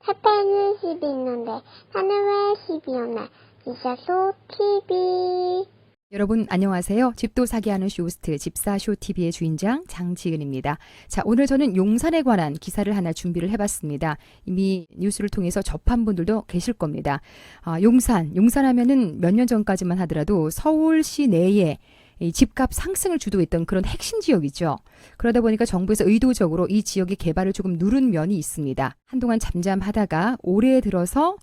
페페는 10이 있는데 나는 왜 10이 없나? 집사쇼 TV. 여러분 안녕하세요. 집도 사기하는 쇼호스트 집사쇼TV의 주인장 장지은입니다. 자, 오늘 저는 용산에 관한 기사를 하나 준비를 해봤습니다. 이미 뉴스를 통해서 접한 분들도 계실 겁니다. 용산 하면은 몇 년 전까지만 하더라도 서울시 내에 이 집값 상승을 주도했던 그런 핵심 지역이죠. 그러다 보니까 정부에서 의도적으로 이 지역의 개발을 조금 누른 면이 있습니다. 한동안 잠잠하다가 올해 들어서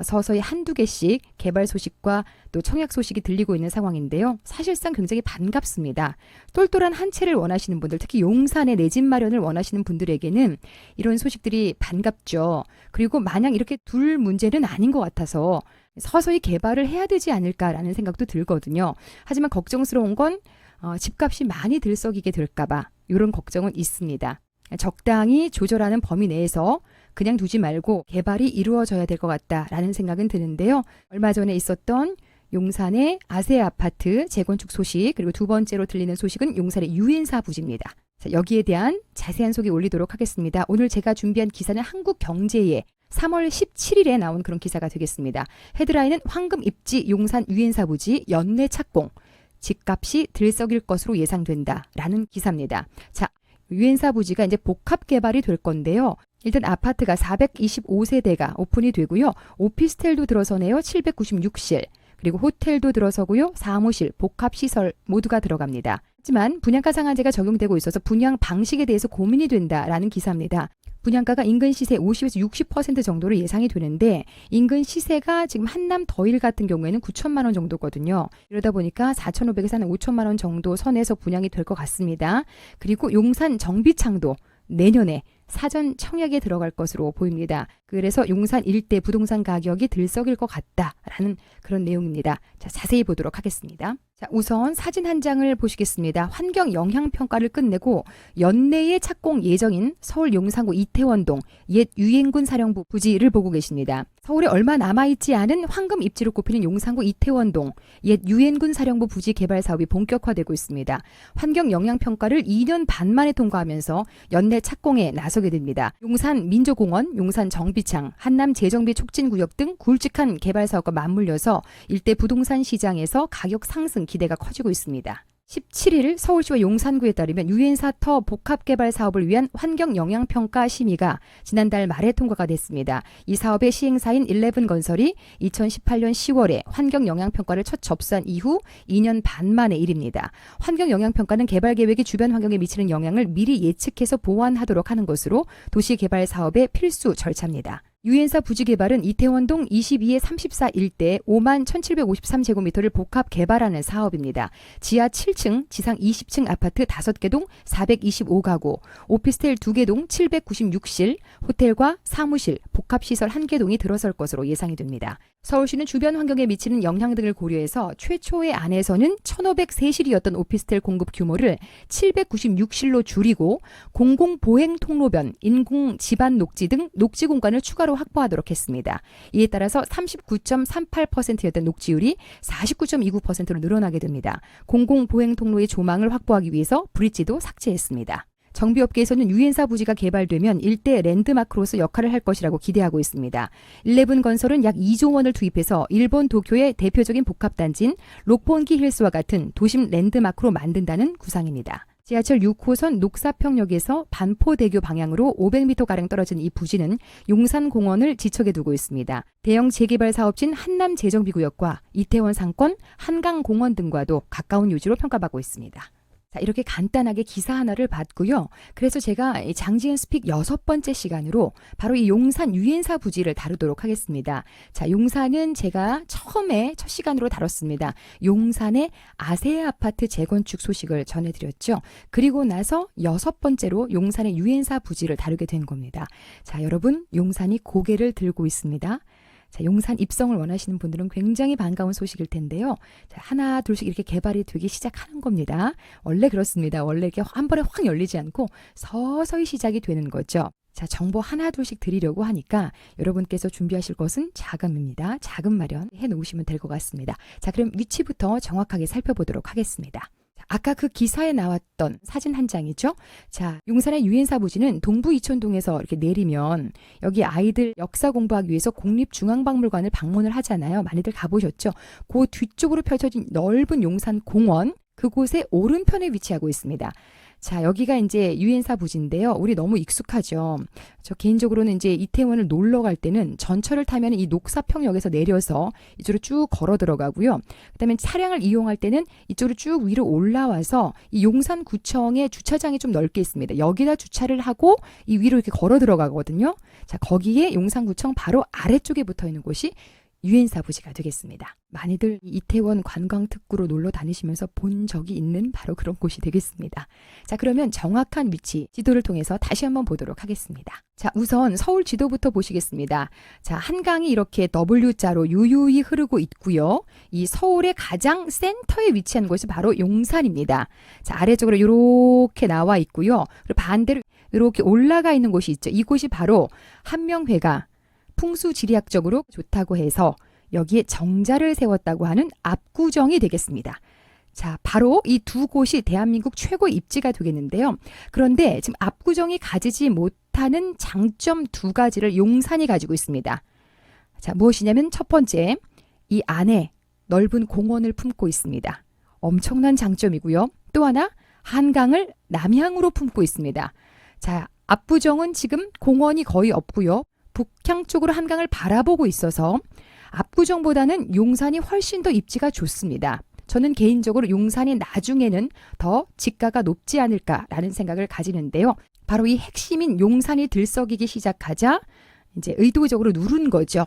서서히 한두 개씩 개발 소식과 또 청약 소식이 들리고 있는 상황인데요. 사실상 굉장히 반갑습니다. 똘똘한 한 채를 원하시는 분들, 특히 용산에 내 집 마련을 원하시는 분들에게는 이런 소식들이 반갑죠. 그리고 마냥 이렇게 둘 문제는 아닌 것 같아서 서서히 개발을 해야 되지 않을까라는 생각도 들거든요. 하지만 걱정스러운 건 집값이 많이 들썩이게 될까봐 이런 걱정은 있습니다. 적당히 조절하는 범위 내에서 그냥 두지 말고 개발이 이루어져야 될 것 같다라는 생각은 드는데요. 얼마 전에 있었던 용산의 아세 아파트 재건축 소식, 그리고 두 번째로 들리는 소식은 용산의 유엔사 부지입니다. 자, 여기에 대한 자세한 소개 올리도록 하겠습니다. 오늘 제가 준비한 기사는 한국경제에 3월 17일에 나온 그런 기사가 되겠습니다. 헤드라인은 황금 입지 용산 유엔사 부지 연내 착공, 집값이 들썩일 것으로 예상된다라는 기사입니다. 자, 유엔사 부지가 이제 복합 개발이 될 건데요. 일단 아파트가 425세대가 오픈이 되고요. 오피스텔도 들어서네요. 796실. 그리고 호텔도 들어서고요. 사무실, 복합시설 모두가 들어갑니다. 하지만 분양가 상한제가 적용되고 있어서 분양 방식에 대해서 고민이 된다라는 기사입니다. 분양가가 인근 시세 50에서 60% 정도로 예상이 되는데 인근 시세가 지금 한남 더일 같은 경우에는 9천만 원 정도거든요. 이러다 보니까 4,500에서 한 5천만 원 정도 선에서 분양이 될 것 같습니다. 그리고 용산 정비창도 내년에 사전 청약에 들어갈 것으로 보입니다. 그래서 용산 일대 부동산 가격이 들썩일 것 같다라는 그런 내용입니다. 자, 자세히 보도록 하겠습니다. 자, 우선 사진 한 장을 보시겠습니다. 환경 영향 평가를 끝내고 연내에 착공 예정인 서울 용산구 이태원동 옛 유엔군 사령부 부지를 보고 계십니다. 서울에 얼마 남아있지 않은 황금 입지로 꼽히는 용산구 이태원동 옛 유엔군 사령부 부지 개발 사업이 본격화되고 있습니다. 환경 영향 평가를 2년 반 만에 통과하면서 연내 착공에 나서게 됩니다. 용산 민조공원, 용산 정비창, 한남 재정비 촉진구역 등 굵직한 개발 사업과 맞물려서 일대 부동산 시장에서 가격 상승 기대가 커지고 있습니다. 17일 서울시와 용산구에 따르면 유엔사터 복합개발 사업을 위한 환경영향평가 심의가 지난달 말에 통과가 됐습니다. 이 사업의 시행사인 11건설이 2018년 10월에 환경영향평가를 첫 접수한 이후 2년 반 만의 일입니다. 환경영향평가는 개발계획이 주변 환경에 미치는 영향을 미리 예측해서 보완하도록 하는 것으로 도시개발 사업의 필수 절차입니다. 유엔사 부지 개발은 이태원동 22에 34 일대 5만 1753제곱미터를 복합 개발하는 사업입니다. 지하 7층, 지상 20층 아파트 5개 동 425가구, 오피스텔 2개 동 796실, 호텔과 사무실, 복합시설 1개 동이 들어설 것으로 예상이 됩니다. 서울시는 주변 환경에 미치는 영향 등을 고려해서 최초의 안에서는 1,503실이었던 오피스텔 공급 규모를 796실로 줄이고 공공보행 통로변, 인공 지반 녹지 등 녹지 공간을 추가로 확보하도록 했습니다. 이에 따라서 39.38%였던 녹지율이 49.29%로 늘어나게 됩니다. 공공보행 통로의 조망을 확보하기 위해서 브릿지도 삭제했습니다. 정비업계에서는 유엔사 부지가 개발되면 일대 랜드마크로서 역할을 할 것이라고 기대하고 있습니다. 11건설은 약 2조 원을 투입해서 일본 도쿄의 대표적인 복합단지인 록본기 힐스와 같은 도심 랜드마크로 만든다는 구상입니다. 지하철 6호선 녹사평역에서 반포대교 방향으로 500m가량 떨어진 이 부지는 용산공원을 지척에 두고 있습니다. 대형 재개발 사업진 한남재정비구역과 이태원 상권, 한강공원 등과도 가까운 요지로 평가받고 있습니다. 자, 이렇게 간단하게 기사 하나를 봤고요. 그래서 제가 장지은 스픽 6번째 시간으로 바로 이 용산 유엔사 부지를 다루도록 하겠습니다. 자, 용산은 제가 처음에 첫 시간으로 다뤘습니다. 용산의 아세 아파트 재건축 소식을 전해드렸죠. 그리고 나서 6번째로 용산의 유엔사 부지를 다루게 된 겁니다. 자, 여러분, 용산이 고개를 들고 있습니다. 자, 용산 입성을 원하시는 분들은 굉장히 반가운 소식일 텐데요. 자, 하나 둘씩 이렇게 개발이 되기 시작하는 겁니다. 원래 그렇습니다. 원래 이렇게 한 번에 확 열리지 않고 서서히 시작이 되는 거죠. 자, 정보 하나 둘씩 드리려고 하니까 여러분께서 준비하실 것은 자금입니다. 자금 마련해 놓으시면 될 것 같습니다. 자, 그럼 위치부터 정확하게 살펴보도록 하겠습니다. 자, 아까 그 기사에 나왔던 사진 한 장이죠. 자, 용산의 유엔사 부지는 동부 이촌동에서 이렇게 내리면 여기 아이들 역사 공부하기 위해서 국립중앙박물관을 방문을 하잖아요. 많이들 가보셨죠? 그 뒤쪽으로 펼쳐진 넓은 용산 공원, 그곳의 오른편에 위치하고 있습니다. 자, 여기가 이제 유엔사 부지인데요. 우리 너무 익숙하죠. 저 개인적으로는 이제 이태원을 놀러 갈 때는 전철을 타면 이 녹사평역에서 내려서 이쪽으로 쭉 걸어 들어가고요. 그다음에 차량을 이용할 때는 이쪽으로 쭉 위로 올라와서 이 용산구청의 주차장이 좀 넓게 있습니다. 여기다 주차를 하고 이 위로 이렇게 걸어 들어가거든요. 자, 거기에 용산구청 바로 아래쪽에 붙어 있는 곳이 유엔사 부지가 되겠습니다. 많이들 이태원 관광특구로 놀러 다니시면서 본 적이 있는 바로 그런 곳이 되겠습니다. 자, 그러면 정확한 위치 지도를 통해서 다시 한번 보도록 하겠습니다. 자, 우선 서울 지도부터 보시겠습니다. 자, 한강이 이렇게 W자로 유유히 흐르고 있고요. 이 서울의 가장 센터에 위치한 곳이 바로 용산입니다. 자, 아래쪽으로 이렇게 나와 있고요. 그리고 반대로 이렇게 올라가 있는 곳이 있죠. 이곳이 바로 한명회가 풍수지리학적으로 좋다고 해서 여기에 정자를 세웠다고 하는 압구정이 되겠습니다. 자, 바로 이 두 곳이 대한민국 최고 입지가 되겠는데요. 그런데 지금 압구정이 가지지 못하는 장점 두 가지를 용산이 가지고 있습니다. 자, 무엇이냐면 첫 번째, 이 안에 넓은 공원을 품고 있습니다. 엄청난 장점이고요. 또 하나, 한강을 남향으로 품고 있습니다. 자, 압구정은 지금 공원이 거의 없고요. 북향 쪽으로 한강을 바라보고 있어서 압구정보다는 용산이 훨씬 더 입지가 좋습니다. 저는 개인적으로 용산이 나중에는 더 지가가 높지 않을까라는 생각을 가지는데요. 바로 이 핵심인 용산이 들썩이기 시작하자 이제 의도적으로 누른 거죠.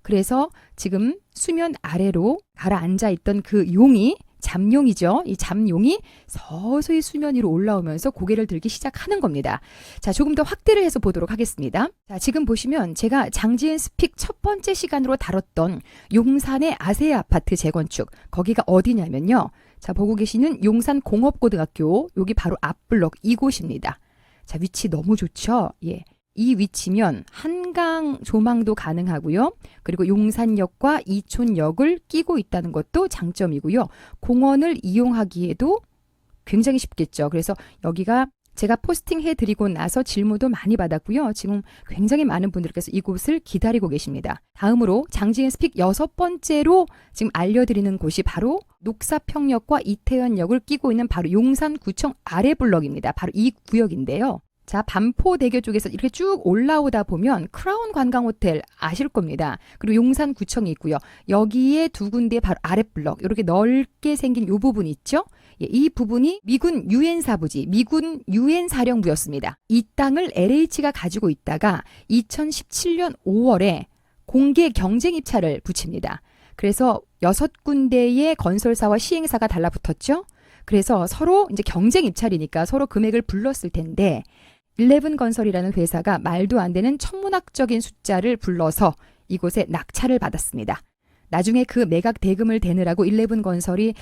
그래서 지금 수면 아래로 가라앉아 있던 그 용이 잠용이죠. 이 잠용이 서서히 수면 위로 올라오면서 고개를 들기 시작하는 겁니다. 자, 조금 더 확대를 해서 보도록 하겠습니다. 자, 지금 보시면 제가 장지은 스픽 첫 번째 시간으로 다뤘던 용산의 아세아 아파트 재건축, 거기가 어디냐면요. 자, 보고 계시는 용산공업고등학교, 여기 바로 앞블럭 이곳입니다. 자, 위치 너무 좋죠? 예. 이 위치면 한강 조망도 가능하고요. 그리고 용산역과 이촌역을 끼고 있다는 것도 장점이고요. 공원을 이용하기에도 굉장히 쉽겠죠. 그래서 여기가 제가 포스팅해드리고 나서 질문도 많이 받았고요. 지금 굉장히 많은 분들께서 이곳을 기다리고 계십니다. 다음으로 장지은 스픽 6번째로 지금 알려드리는 곳이 바로 녹사평역과 이태원역을 끼고 있는 바로 용산구청 아래 블럭입니다. 바로 이 구역인데요. 자, 반포대교 쪽에서 이렇게 쭉 올라오다 보면 크라운 관광호텔 아실 겁니다. 그리고 용산구청이 있고요. 여기에 두 군데 바로 아랫블럭 이렇게 넓게 생긴 이 부분 있죠? 예, 이 부분이 미군 유엔사 부지, 미군 유엔 사령부였습니다. 이 땅을 LH가 가지고 있다가 2017년 5월에 공개 경쟁 입찰을 붙입니다. 그래서 6군데의 건설사와 시행사가 달라붙었죠. 그래서 서로 이제 경쟁 입찰이니까 서로 금액을 불렀을 텐데 11건설이라는 회사가 말도 안 되는 천문학적인 숫자를 불러서 이곳에 낙찰을 받았습니다. 나중에 그 매각 대금을 대느라고 11건설이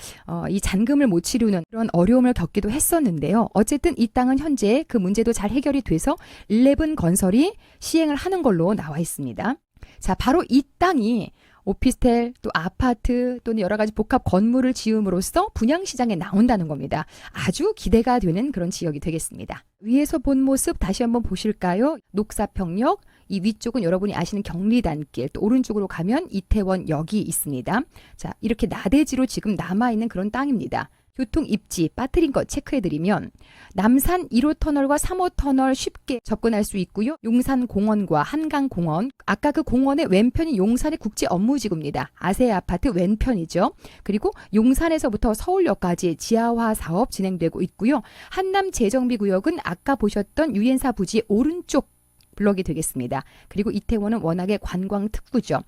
이 잔금을 못 치르는 그런 어려움을 겪기도 했었는데요. 어쨌든 이 땅은 현재 그 문제도 잘 해결이 돼서 11건설이 시행을 하는 걸로 나와 있습니다. 자, 바로 이 땅이 오피스텔 또 아파트 또는 여러 가지 복합 건물을 지음으로써 분양시장에 나온다는 겁니다. 아주 기대가 되는 그런 지역이 되겠습니다. 위에서 본 모습 다시 한번 보실까요? 녹사평역, 이 위쪽은 여러분이 아시는 경리단길, 또 오른쪽으로 가면 이태원역이 있습니다. 자, 이렇게 나대지로 지금 남아있는 그런 땅입니다. 교통 입지 빠뜨린 것 체크해드리면 남산 1호 터널과 3호 터널 쉽게 접근할 수 있고요. 용산공원과 한강공원, 아까 그 공원의 왼편이 용산의 국제업무지구입니다. 아세아 아파트 왼편이죠. 그리고 용산에서부터 서울역까지 지하화 사업 진행되고 있고요. 한남재정비구역은 아까 보셨던 유엔사 부지 오른쪽 블럭이 되겠습니다. 그리고 이태원은 워낙에 관광특구죠.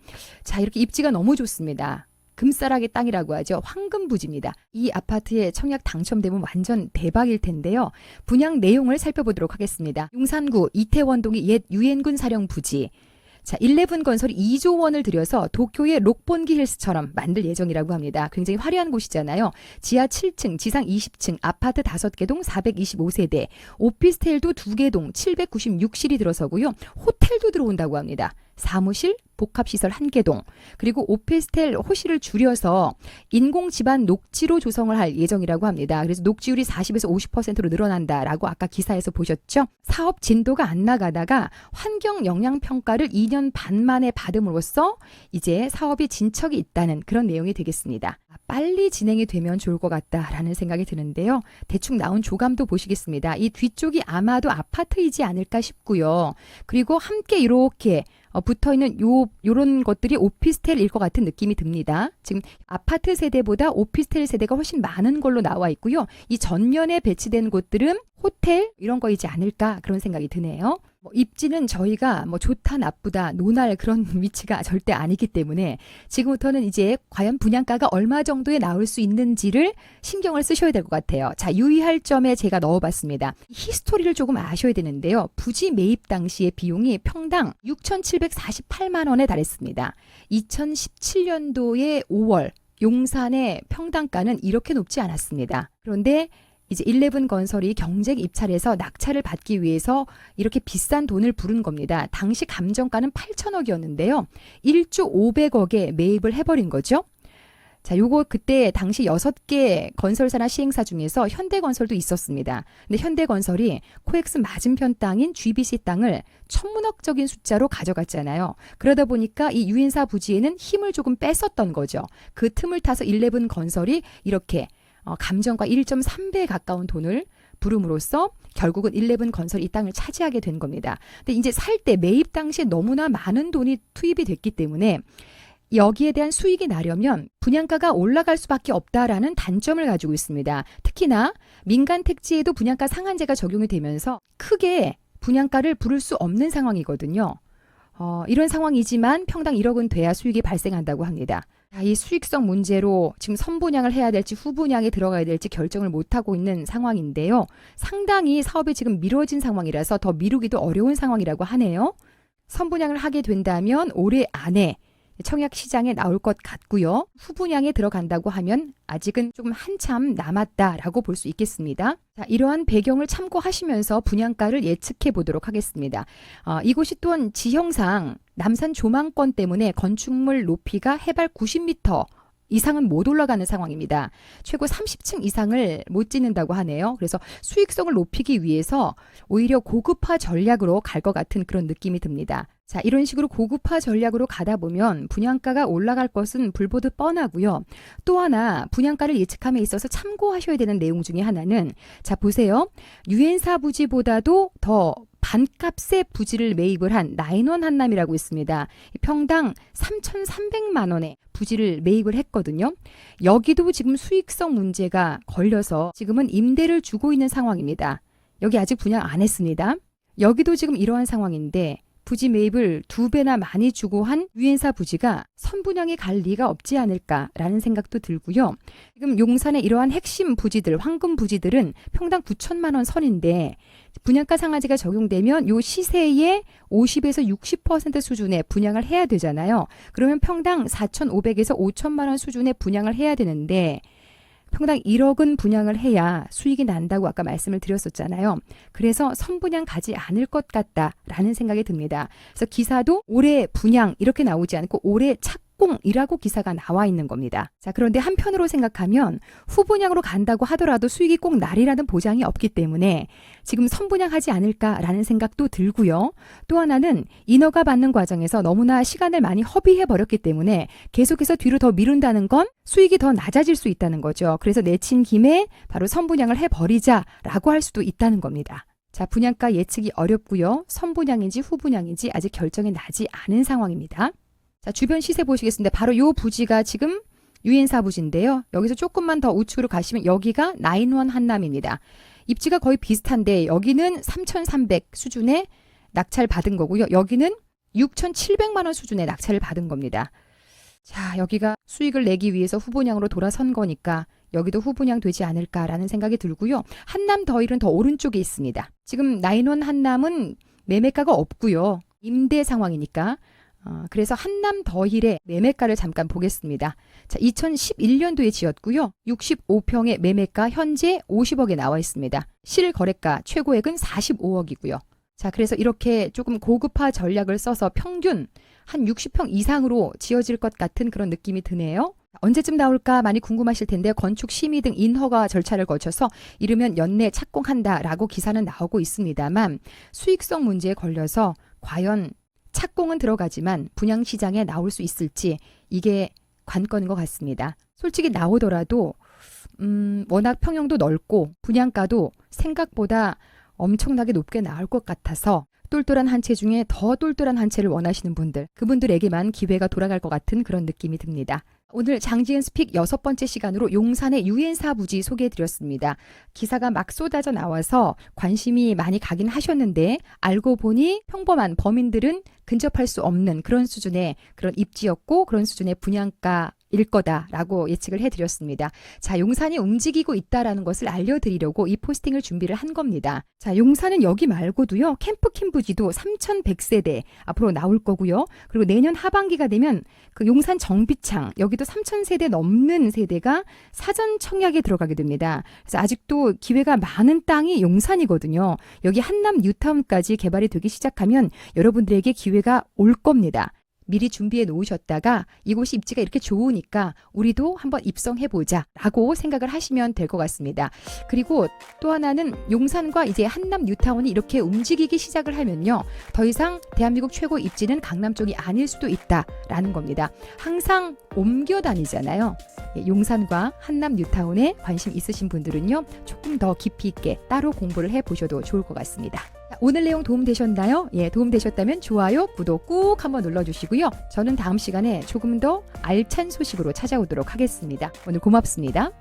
자, 이렇게 입지가 너무 좋습니다. 금싸라기 땅이라고 하죠. 황금부지입니다. 이 아파트에 청약 당첨되면 완전 대박일 텐데요. 분양 내용을 살펴보도록 하겠습니다. 용산구 이태원동이 옛 유엔군 사령 부지. 자, 11건설이 2조 원을 들여서 도쿄의 록본기 힐스처럼 만들 예정이라고 합니다. 굉장히 화려한 곳이잖아요. 지하 7층, 지상 20층, 아파트 5개 동 425세대, 오피스텔도 2개 동 796실이 들어서고요. 호텔도 들어온다고 합니다. 사무실, 복합시설 1개동, 그리고 오피스텔 호실을 줄여서 인공지반 녹지로 조성을 할 예정이라고 합니다. 그래서 녹지율이 40에서 50%로 늘어난다라고 아까 기사에서 보셨죠? 사업 진도가 안 나가다가 환경영향평가를 2년 반 만에 받음으로써 이제 사업이 진척이 있다는 그런 내용이 되겠습니다. 빨리 진행이 되면 좋을 것 같다라는 생각이 드는데요. 대충 나온 조감도 보시겠습니다. 이 뒤쪽이 아마도 아파트이지 않을까 싶고요. 그리고 함께 이렇게 붙어있는 요런 것들이 오피스텔일 것 같은 느낌이 듭니다. 지금 아파트 세대보다 오피스텔 세대가 훨씬 많은 걸로 나와 있고요. 이 전면에 배치된 곳들은 호텔 이런 거이지 않을까 그런 생각이 드네요. 입지는 저희가 좋다 나쁘다 논할 그런 위치가 절대 아니기 때문에 지금부터는 이제 과연 분양가가 얼마 정도에 나올 수 있는지를 신경을 쓰셔야 될 것 같아요. 자, 유의할 점에 제가 넣어봤습니다. 히스토리를 조금 아셔야 되는데요. 부지 매입 당시의 비용이 평당 6,748만 원에 달했습니다. 2017년도에 5월 용산의 평당가는 이렇게 높지 않았습니다. 그런데 이제 11건설이 경쟁 입찰에서 낙찰을 받기 위해서 이렇게 비싼 돈을 부른 겁니다. 당시 감정가는 8천억이었는데요. 1조 500억에 매입을 해버린 거죠. 자, 요거 그때 당시 6개 건설사나 시행사 중에서 현대건설도 있었습니다. 근데 현대건설이 코엑스 맞은편 땅인 GBC 땅을 천문학적인 숫자로 가져갔잖아요. 그러다 보니까 이 유인사 부지에는 힘을 조금 뺐었던 거죠. 그 틈을 타서 11건설이 이렇게 감정가 1.3배에 가까운 돈을 부름으로써 결국은 11건설이 이 땅을 차지하게 된 겁니다. 근데 이제 살 때 매입 당시에 너무나 많은 돈이 투입이 됐기 때문에 여기에 대한 수익이 나려면 분양가가 올라갈 수밖에 없다라는 단점을 가지고 있습니다. 특히나 민간 택지에도 분양가 상한제가 적용이 되면서 크게 분양가를 부를 수 없는 상황이거든요. 이런 상황이지만 평당 1억은 돼야 수익이 발생한다고 합니다. 이 수익성 문제로 지금 선분양을 해야 될지 후분양에 들어가야 될지 결정을 못하고 있는 상황인데요. 상당히 사업이 지금 미뤄진 상황이라서 더 미루기도 어려운 상황이라고 하네요. 선분양을 하게 된다면 올해 안에 청약 시장에 나올 것 같고요. 후분양에 들어간다고 하면 아직은 조금 한참 남았다라고 볼 수 있겠습니다. 자, 이러한 배경을 참고하시면서 분양가를 예측해 보도록 하겠습니다. 이곳이 또한 지형상 남산 조망권 때문에 건축물 높이가 해발 90m 이상은 못 올라가는 상황입니다. 최고 30층 이상을 못 짓는다고 하네요. 그래서 수익성을 높이기 위해서 오히려 고급화 전략으로 갈 것 같은 그런 느낌이 듭니다. 자, 이런 식으로 고급화 전략으로 가다 보면 분양가가 올라갈 것은 불보듯 뻔하고요. 또 하나 분양가를 예측함에 있어서 참고하셔야 되는 내용 중에 하나는 자, 보세요. 유엔사 부지보다도 더 반값의 부지를 매입을 한 나인원 한남이라고 있습니다. 평당 3,300만 원에 부지를 매입을 했거든요. 여기도 지금 수익성 문제가 걸려서 지금은 임대를 주고 있는 상황입니다. 여기 아직 분양 안 했습니다. 여기도 지금 이러한 상황인데 부지 매입을 2배나 많이 주고 한 유엔사 부지가 선분양에 갈 리가 없지 않을까라는 생각도 들고요. 지금 용산의 이러한 핵심 부지들, 황금 부지들은 평당 9천만 원 선인데 분양가 상한제가 적용되면 요 시세의 50에서 60% 수준의 분양을 해야 되잖아요. 그러면 평당 4,500에서 5천만 원 수준의 분양을 해야 되는데 평당 1억은 분양을 해야 수익이 난다고 아까 말씀을 드렸었잖아요. 그래서 선분양 가지 않을 것 같다라는 생각이 듭니다. 그래서 기사도 올해 분양 이렇게 나오지 않고 올해 착공이라고 기사가 나와 있는 겁니다. 자, 그런데 한편으로 생각하면 후분양으로 간다고 하더라도 수익이 꼭 날이라는 보장이 없기 때문에 지금 선분양하지 않을까라는 생각도 들고요. 또 하나는 인허가 받는 과정에서 너무나 시간을 많이 허비해버렸기 때문에 계속해서 뒤로 더 미룬다는 건 수익이 더 낮아질 수 있다는 거죠. 그래서 내친 김에 바로 선분양을 해버리자라고 할 수도 있다는 겁니다. 자, 분양가 예측이 어렵고요. 선분양인지 후분양인지 아직 결정이 나지 않은 상황입니다. 자, 주변 시세 보시겠습니다. 바로 이 부지가 지금 유엔사 부지인데요. 여기서 조금만 더 우측으로 가시면 여기가 나인원 한남입니다. 입지가 거의 비슷한데 여기는 3,300 수준의 낙찰 받은 거고요. 여기는 6,700만 원 수준의 낙찰을 받은 겁니다. 자, 여기가 수익을 내기 위해서 후분양으로 돌아선 거니까 여기도 후분양 되지 않을까라는 생각이 들고요. 한남 더힐은 더 오른쪽에 있습니다. 지금 나인원 한남은 매매가가 없고요. 임대 상황이니까. 그래서 한남 더힐의 매매가를 잠깐 보겠습니다. 자, 2011년도에 지었고요. 65평의 매매가 현재 50억에 나와 있습니다. 실거래가 최고액은 45억이고요. 자, 그래서 이렇게 조금 고급화 전략을 써서 평균 한 60평 이상으로 지어질 것 같은 그런 느낌이 드네요. 언제쯤 나올까 많이 궁금하실 텐데 건축 심의 등 인허가 절차를 거쳐서 이르면 연내 착공한다라고 기사는 나오고 있습니다만 수익성 문제에 걸려서 과연 착공은 들어가지만 분양시장에 나올 수 있을지 이게 관건인 것 같습니다. 솔직히 나오더라도 워낙 평형도 넓고 분양가도 생각보다 엄청나게 높게 나올 것 같아서 똘똘한 한 채 중에 더 똘똘한 한 채를 원하시는 분들, 그분들에게만 기회가 돌아갈 것 같은 그런 느낌이 듭니다. 오늘 장지은 스픽 6번째 시간으로 용산의 유엔사 부지 소개해드렸습니다. 기사가 막 쏟아져 나와서 관심이 많이 가긴 하셨는데 알고 보니 평범한 범인들은 근접할 수 없는 그런 수준의 그런 입지였고 그런 수준의 분양가일 거다라고 예측을 해드렸습니다. 자, 용산이 움직이고 있다라는 것을 알려드리려고 이 포스팅을 준비를 한 겁니다. 자, 용산은 여기 말고도요. 캠프킴 부지도 3,100세대 앞으로 나올 거고요. 그리고 내년 하반기가 되면 그 용산 정비창 여기도 3,000세대 넘는 세대가 사전 청약에 들어가게 됩니다. 그래서 아직도 기회가 많은 땅이 용산이거든요. 여기 한남 뉴타운까지 개발이 되기 시작하면 여러분들에게 기회가 올 겁니다. 미리 준비해 놓으셨다가 이곳이 입지가 이렇게 좋으니까 우리도 한번 입성해보자 라고 생각을 하시면 될 것 같습니다. 그리고 또 하나는 용산과 이제 한남 뉴타운이 이렇게 움직이기 시작을 하면요. 더 이상 대한민국 최고 입지는 강남 쪽이 아닐 수도 있다라는 겁니다. 항상 옮겨 다니잖아요. 용산과 한남 뉴타운에 관심 있으신 분들은요. 조금 더 깊이 있게 따로 공부를 해보셔도 좋을 것 같습니다. 오늘 내용 도움되셨나요? 예, 도움되셨다면 좋아요, 구독 꾹 한번 눌러주시고요. 저는 다음 시간에 조금 더 알찬 소식으로 찾아오도록 하겠습니다. 오늘 고맙습니다.